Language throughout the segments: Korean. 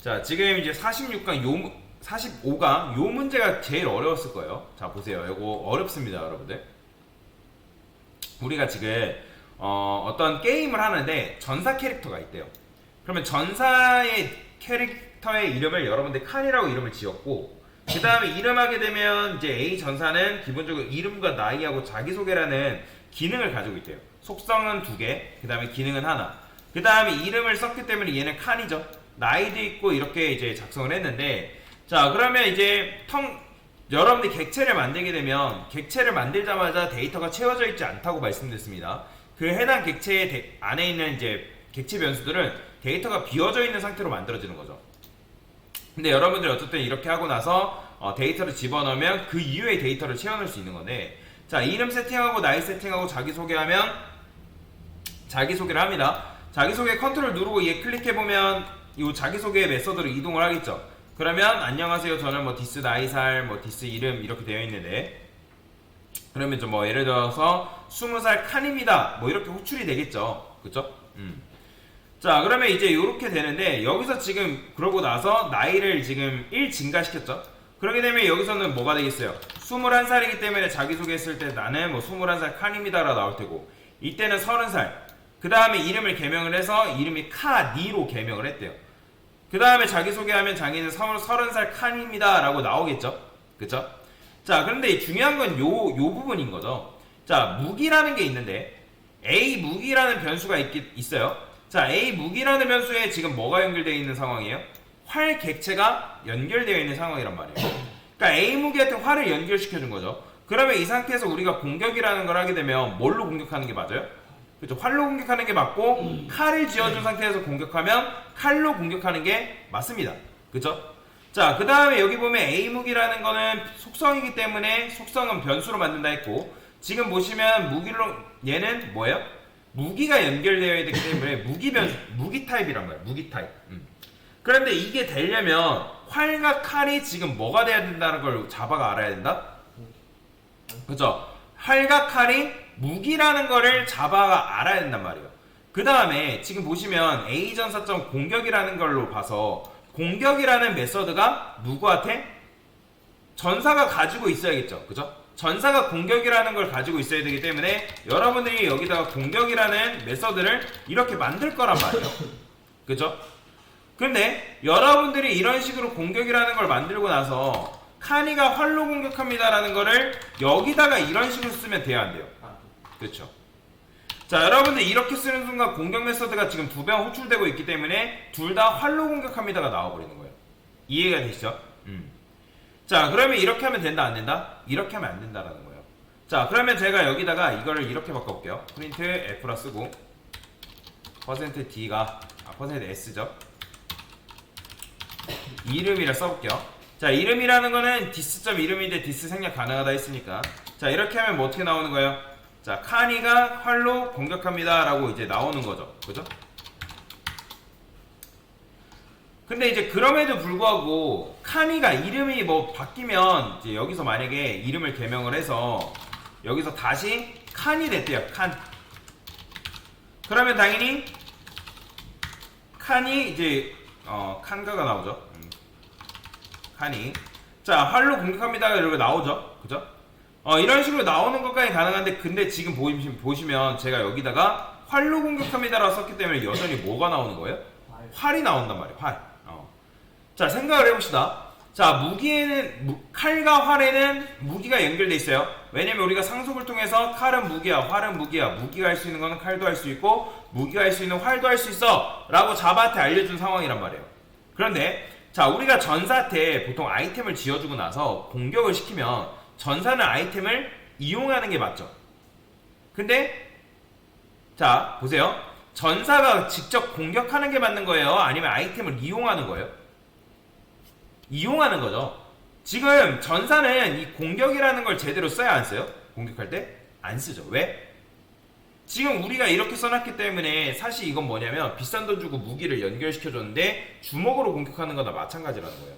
자, 지금 이제 45강 요 문제가 제일 어려웠을 거예요. 자, 보세요. 이거 어렵습니다, 여러분들. 우리가 지금 어떤 게임을 하는데 전사 캐릭터가 있대요. 그러면 전사의 캐릭터의 이름을 여러분들 칸이라고 이름을 지었고, 그 다음에 이름하게 되면 이제 A 전사는 기본적으로 이름과 나이하고 자기소개라는 기능을 가지고 있대요. 속성은 2개, 그 다음에 기능은 하나. 그 다음에 이름을 썼기 때문에 얘는 칸이죠. 나이도 있고 이렇게 이제 작성을 했는데, 자, 그러면 이제 여러분들이 객체를 만들게 되면 객체를 만들자마자 데이터가 채워져 있지 않다고 말씀드렸습니다. 그 해당 객체 안에 있는 이제 객체 변수들은 데이터가 비워져 있는 상태로 만들어지는 거죠. 근데 여러분들이 어쨌든 이렇게 하고 나서 데이터를 집어넣으면 그 이후의 데이터를 채워넣을 수 있는 건데, 자, 이름 세팅하고 나이 세팅하고 자기소개하면 자기소개를 합니다. 자기소개 컨트롤 누르고 얘 클릭해보면 이 자기소개 메서드로 이동을 하겠죠. 그러면 안녕하세요, 저는 뭐 디스 나이살, 뭐 디스 이름 이렇게 되어 있는데, 그러면 좀 뭐 예를 들어서 20살 칸입니다 뭐 이렇게 호출이 되겠죠. 그쵸? 자, 그러면 이제 이렇게 되는데, 여기서 지금 그러고 나서 나이를 지금 1 증가시켰죠. 그러게 되면 여기서는 뭐가 되겠어요? 21살이기 때문에 자기소개했을 때 나는 뭐 21살 칸입니다 라 나올 테고, 이때는 30살, 그 다음에 이름을 개명을 해서 이름이 카니로 개명을 했대요. 그 다음에 자기소개하면 자기는 30살 칸입니다 라고 나오겠죠. 그쵸? 자, 그런데 중요한 건 요 부분인 거죠. 자, 무기라는 게 있는데, A 무기라는 변수가 있어요. 자, A 무기라는 변수에 지금 뭐가 연결되어 있는 상황이에요? 활 객체가 연결되어 있는 상황이란 말이에요. 그러니까 A 무기한테 활을 연결시켜준 거죠. 그러면 이 상태에서 우리가 공격이라는 걸 하게 되면 뭘로 공격하는 게 맞아요? 그렇죠. 활로 공격하는 게 맞고, 칼을 쥐어준 상태에서 공격하면 칼로 공격하는 게 맞습니다. 그쵸? 자, 그 다음에 여기 보면 A 무기라는 거는 속성이기 때문에 속성은 변수로 만든다 했고, 지금 보시면 무기로 얘는 뭐예요? 무기가 연결되어 있기 때문에 무기 타입이란 말이에요. 무기 타입. 그런데 이게 되려면 활과 칼이 지금 뭐가 돼야 된다는 걸 자바가 알아야 된다? 그쵸? 활과 칼이 무기라는 거를 자바가 알아야 된단 말이에요. 그 다음에 지금 보시면 A전사점 공격이라는 걸로 봐서, 공격이라는 메서드가 누구한테? 전사가 가지고 있어야겠죠. 그죠? 전사가 공격이라는 걸 가지고 있어야 되기 때문에 여러분들이 여기다가 공격이라는 메서드를 이렇게 만들 거란 말이에요. 그죠? 근데 여러분들이 이런 식으로 공격이라는 걸 만들고 나서 카니가 활로 공격합니다라는 거를 여기다가 이런 식으로 쓰면 돼야 안 돼요. 그렇죠. 자, 여러분들 이렇게 쓰는 순간 공격 메서드가 지금 2배 호출되고 있기 때문에 둘 다 활로 공격합니다가 나와버리는 거예요. 이해가 되시죠? 자, 그러면 이렇게 하면 된다 안 된다? 이렇게 하면 안 된다라는 거예요. 자, 그러면 제가 여기다가 이거를 이렇게 바꿔볼게요. 프린트 F라 쓰고 %D가 %S죠. 이름이라 써볼게요. 자, 이름이라는 거는 디스점 이름인데 디스 생략 가능하다 했으니까, 자, 이렇게 하면 뭐 어떻게 나오는 거예요? 자, 카니가 활로 공격합니다 라고 이제 나오는 거죠. 그죠? 근데 이제 그럼에도 불구하고 카니가 이름이 뭐 바뀌면 이제 여기서 만약에 이름을 개명을 해서 여기서 다시 칸이 됐대요. 칸. 그러면 당연히 칸이 이제 칸가가 나오죠. 칸이. 자, 활로 공격합니다 이렇게 나오죠. 그죠? 이런 식으로 나오는 것까지 가능한데, 근데 지금 보시면 제가 여기다가 활로 공격합니다라고 썼기 때문에 여전히 뭐가 나오는 거예요? 활이 나온단 말이에요. 활. 자, 생각을 해봅시다. 자, 무기에는 칼과 활에는 무기가 연결돼 있어요. 왜냐면 우리가 상속을 통해서 칼은 무기야, 활은 무기야, 무기가 할 수 있는 거는 칼도 할 수 있고 무기가 할 수 있는 활도 할 수 있어 라고 자바한테 알려준 상황이란 말이에요. 그런데 자, 우리가 전사한테 보통 아이템을 지어주고 나서 공격을 시키면 전사는 아이템을 이용하는 게 맞죠. 근데 자, 보세요. 전사가 직접 공격하는 게 맞는 거예요? 아니면 아이템을 이용하는 거예요? 이용하는 거죠. 지금 전사는 이 공격이라는 걸 제대로 써야 안 써요? 공격할 때? 안 쓰죠. 왜? 지금 우리가 이렇게 써놨기 때문에 사실 이건 뭐냐면 비싼 돈 주고 무기를 연결시켜줬는데 주먹으로 공격하는 거나 마찬가지라는 거예요.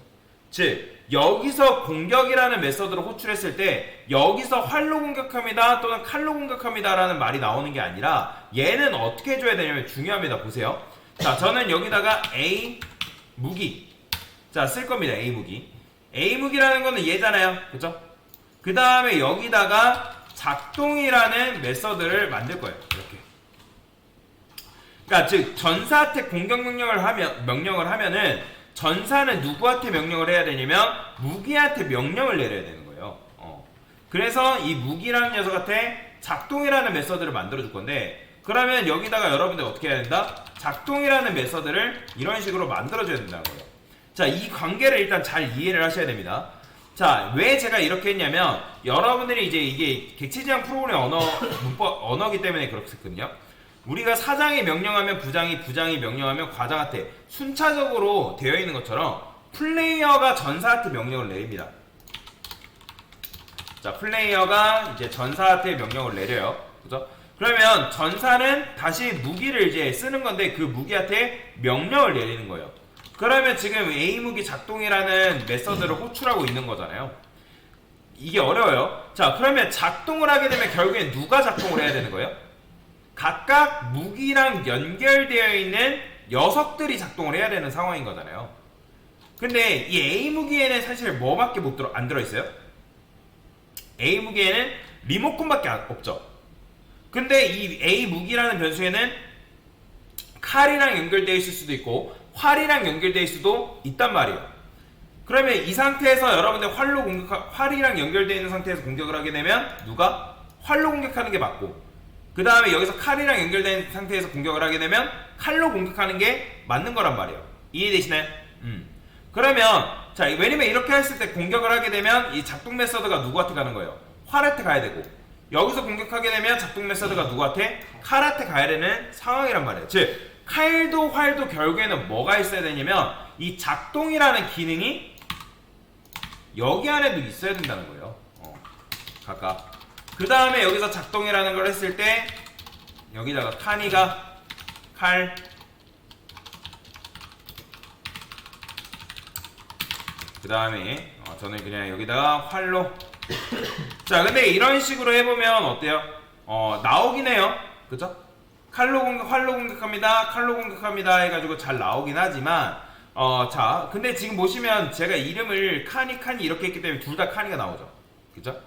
즉 여기서 공격이라는 메서드로 호출했을 때 여기서 활로 공격합니다 또는 칼로 공격합니다 라는 말이 나오는 게 아니라 얘는 어떻게 해줘야 되냐면 중요합니다. 보세요. 자, 저는 여기다가 A 무기 자, 쓸 겁니다. A 무기. A 무기라는 거는 얘잖아요. 그죠? 그 다음에 여기다가 작동이라는 메서드를 만들 거예요. 이렇게. 그러니까 즉 전사한테 공격 명령을 하면은 전사는 누구한테 명령을 해야 되냐면 무기한테 명령을 내려야 되는 거예요. 그래서 이 무기라는 녀석한테 작동이라는 메서드를 만들어 줄 건데, 그러면 여기다가 여러분들 어떻게 해야 된다? 작동이라는 메서드를 이런 식으로 만들어 줘야 된다는 거예요. 자, 이 관계를 일단 잘 이해를 하셔야 됩니다. 자, 왜 제가 이렇게 했냐면 여러분들이 이제 이게 객체지향 프로그램 언어기 때문에 그렇거든요. 우리가 사장이 명령하면 부장이, 부장이 명령하면 과장한테 순차적으로 되어 있는 것처럼 플레이어가 전사한테 명령을 내립니다. 자, 플레이어가 이제 전사한테 명령을 내려요. 그죠? 그러면 전사는 다시 무기를 이제 쓰는 건데 그 무기한테 명령을 내리는 거예요. 그러면 지금 A 무기 작동이라는 메서드를 호출하고 있는 거잖아요. 이게 어려워요. 자, 그러면 작동을 하게 되면 결국엔 누가 작동을 해야 되는 거예요? 각각 무기랑 연결되어 있는 녀석들이 작동을 해야 되는 상황인 거잖아요. 근데 이 A 무기에는 사실 뭐밖에 안 들어있어요? A 무기에는 리모컨밖에 없죠. 근데 이 A 무기라는 변수에는 칼이랑 연결되어 있을 수도 있고 활이랑 연결되어 있을 수도 있단 말이에요. 그러면 이 상태에서 여러분들 활이랑 연결되어 있는 상태에서 공격을 하게 되면 누가? 활로 공격하는 게 맞고, 그 다음에 여기서 칼이랑 연결된 상태에서 공격을 하게 되면 칼로 공격하는 게 맞는 거란 말이에요. 이해되시나요? 그러면 자, 왜냐면 이렇게 했을 때 공격을 하게 되면 이 작동 메서드가 누구한테 가는 거예요? 활한테 가야 되고, 여기서 공격하게 되면 작동 메서드가 누구한테? 칼한테 가야 되는 상황이란 말이에요. 즉 칼도 활도 결국에는 뭐가 있어야 되냐면 이 작동이라는 기능이 여기 안에도 있어야 된다는 거예요. 각각. 그 다음에 여기서 작동이라는 걸 했을 때 여기다가 카니가 칼, 그 다음에 저는 그냥 여기다가 활로. 자, 근데 이런 식으로 해보면 어때요? 나오긴 해요. 그쵸? 칼로 공격, 활로 공격합니다. 칼로 공격합니다. 해가지고 잘 나오긴 하지만, 자, 근데 지금 보시면 제가 이름을 카니 이렇게 했기 때문에 둘 다 카니가 나오죠. 그죠?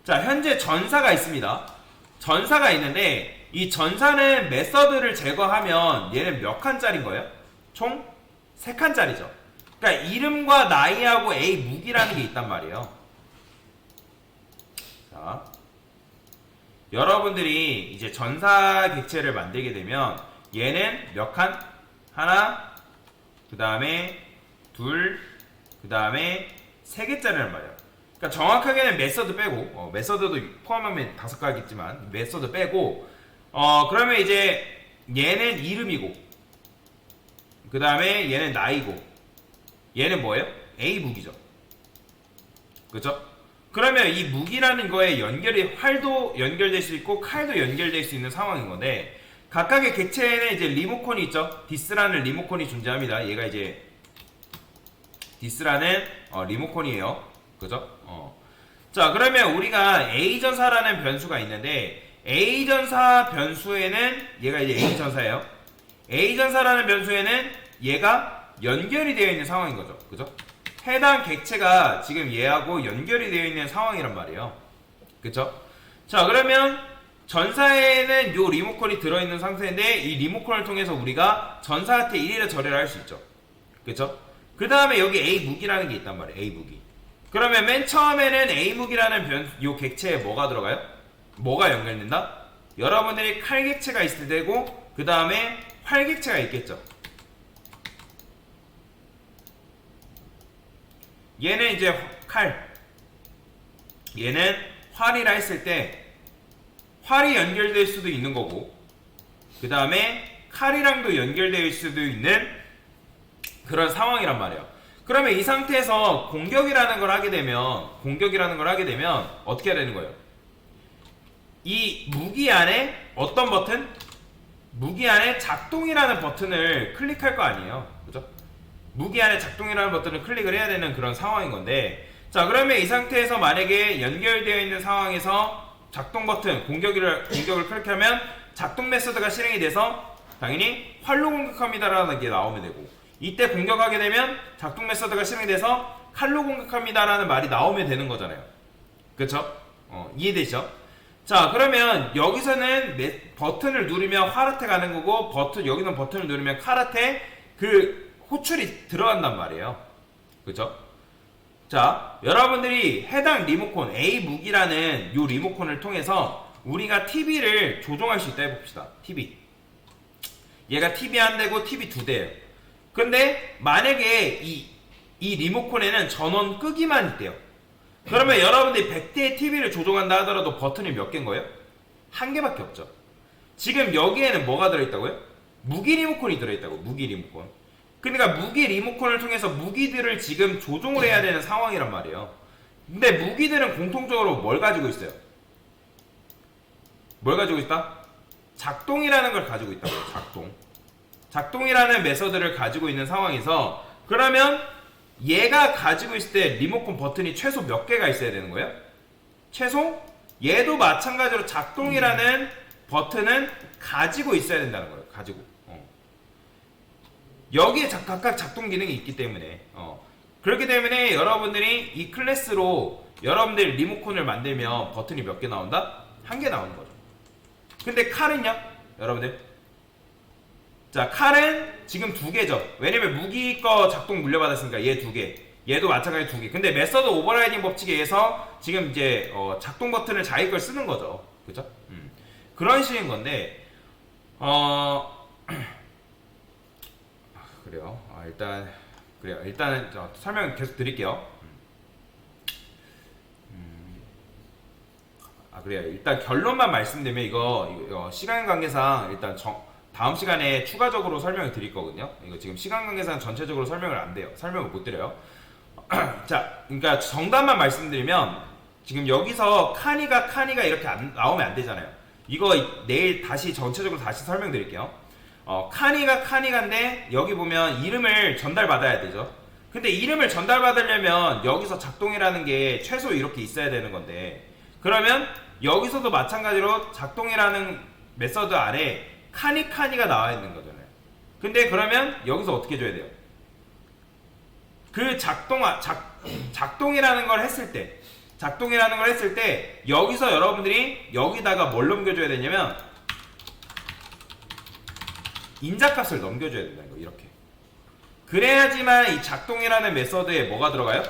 자, 현재 전사가 있습니다. 전사가 있는데, 이 전사는 메서드를 제거하면 얘는 몇 칸짜리인 거예요? 총 3칸짜리죠. 그러니까 이름과 나이하고 A 무기라는 게 있단 말이에요. 자, 여러분들이 이제 전사 객체를 만들게 되면 얘는 몇 칸? 하나, 그 다음에 둘, 그 다음에 3개짜리란 말이에요. 그러니까 정확하게는 메서드 빼고, 메서드도 포함하면 5가겠지만 메서드 빼고, 그러면 이제 얘는 이름이고, 그 다음에 얘는 나이고, 얘는 뭐예요? A 무기죠. 그쵸? 그러면 이 무기라는 거에 활도 연결될 수 있고 칼도 연결될 수 있는 상황인 건데, 각각의 객체에는 이제 리모컨이 있죠. 디스라는 리모컨이 존재합니다. 얘가 이제 디스라는 리모컨이에요. 그죠? 자, 그러면 우리가 A전사라는 변수가 있는데, A전사 변수에는 얘가 이제 A전사예요. A전사라는 변수에는 얘가 연결이 되어 있는 상황인 거죠. 그죠? 해당 객체가 지금 얘하고 연결이 되어 있는 상황이란 말이에요. 그쵸? 자, 그러면 전사에는 요 리모컨이 들어있는 상태인데 이 리모컨을 통해서 우리가 전사한테 이래라 저래라 할 수 있죠. 그쵸? 그 다음에 여기 A 무기라는 게 있단 말이에요. A 무기. 그러면 맨 처음에는 A 무기라는 요 객체에 뭐가 들어가요? 뭐가 연결된다? 여러분들이 칼 객체가 있을 테고, 그 다음에 활 객체가 있겠죠. 얘는 이제 칼, 얘는 활이라 했을 때 활이 연결될 수도 있는 거고, 그 다음에 칼이랑도 연결될 수도 있는 그런 상황이란 말이에요. 그러면 이 상태에서 공격이라는 걸 하게 되면 어떻게 해야 되는 거예요? 이 무기 안에 어떤 버튼? 무기 안에 작동이라는 버튼을 클릭할 거 아니에요. 그죠? 무기 안에 작동이라는 버튼을 클릭을 해야 되는 그런 상황인 건데, 자, 그러면 이 상태에서 만약에 연결되어 있는 상황에서 작동 버튼, 공격을 클릭하면 작동 메서드가 실행이 돼서 당연히 활로 공격합니다라는 게 나오면 되고, 이때 공격하게 되면 작동 메서드가 실행이 돼서 칼로 공격합니다라는 말이 나오면 되는 거잖아요. 그쵸? 이해되시죠? 자, 그러면 여기서는 버튼을 누르면 화라테 가는 거고, 여기는 버튼을 누르면 카라테 그 호출이 들어간단 말이에요. 그쵸? 자, 여러분들이 해당 리모컨 A 무기라는 요 리모컨을 통해서 우리가 TV를 조종할 수 있다 해봅시다. TV. 얘가 TV 한 대고 TV 두 대예요. 근데 만약에 이 리모컨에는 전원 끄기만 있대요. 그러면 여러분들이 100대의 TV를 조종한다 하더라도 버튼이 몇 개인 거예요? 한 개밖에 없죠. 지금 여기에는 뭐가 들어있다고요? 무기 리모컨이 들어있다고. 무기 리모컨. 그러니까 무기 리모컨을 통해서 무기들을 지금 조종을 해야 되는 상황이란 말이에요. 근데 무기들은 공통적으로 뭘 가지고 있어요? 뭘 가지고 있다? 작동이라는 걸 가지고 있다고요. 작동이라는 메서드를 가지고 있는 상황에서, 그러면 얘가 가지고 있을 때 리모컨 버튼이 최소 몇 개가 있어야 되는 거예요? 최소? 얘도 마찬가지로 작동이라는 버튼은 가지고 있어야 된다는 거예요. 가지고. 여기에 각각 작동 기능이 있기 때문에 그렇기 때문에 여러분들이 이 클래스로 여러분들 리모컨을 만들면 버튼이 몇 개 나온다? 한 개 나오는 거죠. 근데 칼은요? 여러분들, 자, 칼은 지금 두 개죠. 왜냐면 무기 거 작동 물려받았으니까 얘 두 개, 얘도 마찬가지 두 개. 근데 메서드 오버라이딩 법칙에 의해서 지금 이제 작동 버튼을 자기 걸 쓰는 거죠. 그죠? 그런 식인 건데 그래요. 일단은 설명 계속 드릴게요. 그래요. 일단 결론만 말씀드리면 이거 시간 관계상 일단 다음 시간에 추가적으로 설명을 드릴 거거든요. 이거 지금 시간 관계상 전체적으로 설명을 못 드려요. 자, 그러니까 정답만 말씀드리면 지금 여기서 카니가 이렇게 나오면 안 되잖아요. 이거 내일 전체적으로 다시 설명드릴게요. 카니가인데 여기 보면 이름을 전달받아야 되죠. 근데 이름을 전달받으려면 여기서 작동이라는 게 최소 이렇게 있어야 되는 건데, 그러면 여기서도 마찬가지로 작동이라는 메서드 아래 카니가 나와 있는 거잖아요. 근데 그러면 여기서 어떻게 줘야 돼요? 그 작동이라는 걸 했을 때 여기서 여러분들이 여기다가 뭘 넘겨줘야 되냐면 인자값을 넘겨줘야 된다는 거. 이렇게 그래야지만 이 작동이라는 메서드에 뭐가 들어가요?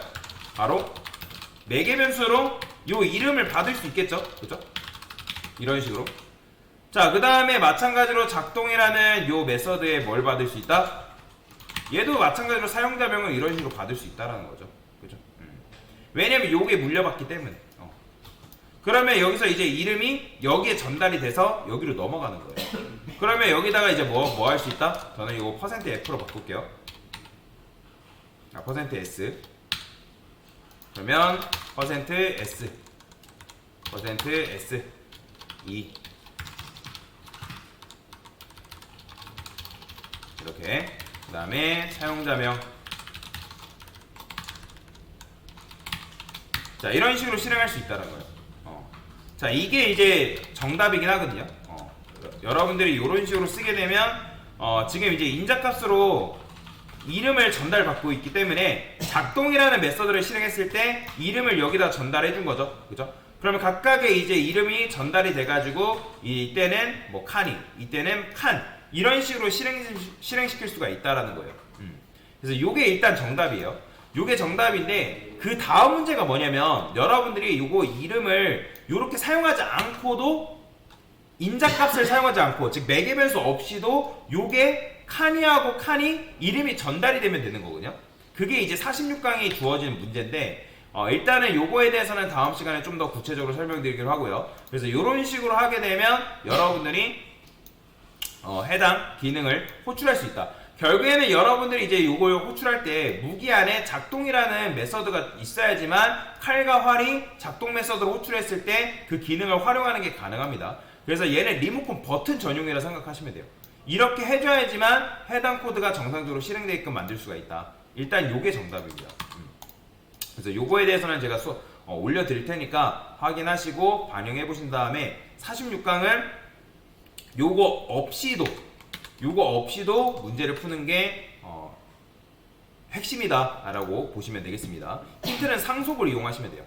바로 매개 변수로 요 이름을 받을 수 있겠죠. 그죠? 이런 식으로. 자, 그 다음에 마찬가지로 작동이라는 요 메서드에 뭘 받을 수 있다? 얘도 마찬가지로 사용자명을 이런 식으로 받을 수 있다라는 거죠. 그죠? 왜냐면 요게 물려받기 때문에. 그러면 여기서 이제 이름이 여기에 전달이 돼서 여기로 넘어가는 거예요. 그러면 여기다가 이제 뭐 할 수 있다? 저는 이거 %F로 바꿀게요. %S. 그러면 %S. %S 2. 이렇게. 그 다음에 사용자명. 자, 이런 식으로 실행할 수 있다는 거예요. 자, 이게 이제 정답이긴 하거든요. 여러분들이 이런 식으로 쓰게 되면 지금 이제 인자값으로 이름을 전달받고 있기 때문에 작동이라는 메서드를 실행했을 때 이름을 여기다 전달해 준 거죠. 그죠? 그러면 각각의 이제 이름이 전달이 돼가지고 이때는 뭐 카니, 이때는 칸, 이런 식으로 실행시킬 수가 있다라는 거예요. 그래서 요게 일단 정답이에요. 요게 정답인데 그 다음 문제가 뭐냐면 여러분들이 요거 이름을 요렇게 사용하지 않고도 인자값을 사용하지 않고, 즉 매개 변수 없이도 요게 카니하고 칸이 이름이 전달이 되면 되는 거거든요. 그게 이제 46강에 주어지는 문제인데 일단은 요거에 대해서는 다음 시간에 좀 더 구체적으로 설명드리기로 하고요. 그래서 요런 식으로 하게 되면 여러분들이 해당 기능을 호출할 수 있다. 결국에는 여러분들이 이제 요걸 호출할 때 무기 안에 작동이라는 메서드가 있어야지만 칼과 활이 작동 메서드를 호출했을 때 그 기능을 활용하는 게 가능합니다. 그래서 얘는 리모컨 버튼 전용이라 생각하시면 돼요. 이렇게 해줘야지만 해당 코드가 정상적으로 실행되게끔 만들 수가 있다. 일단 요게 정답입니다. 그래서 요거에 대해서는 제가 올려드릴 테니까 확인하시고 반영해 보신 다음에 46강을 요거 없이도 문제를 푸는 게 핵심이다라고 보시면 되겠습니다. 힌트는 상속을 이용하시면 돼요.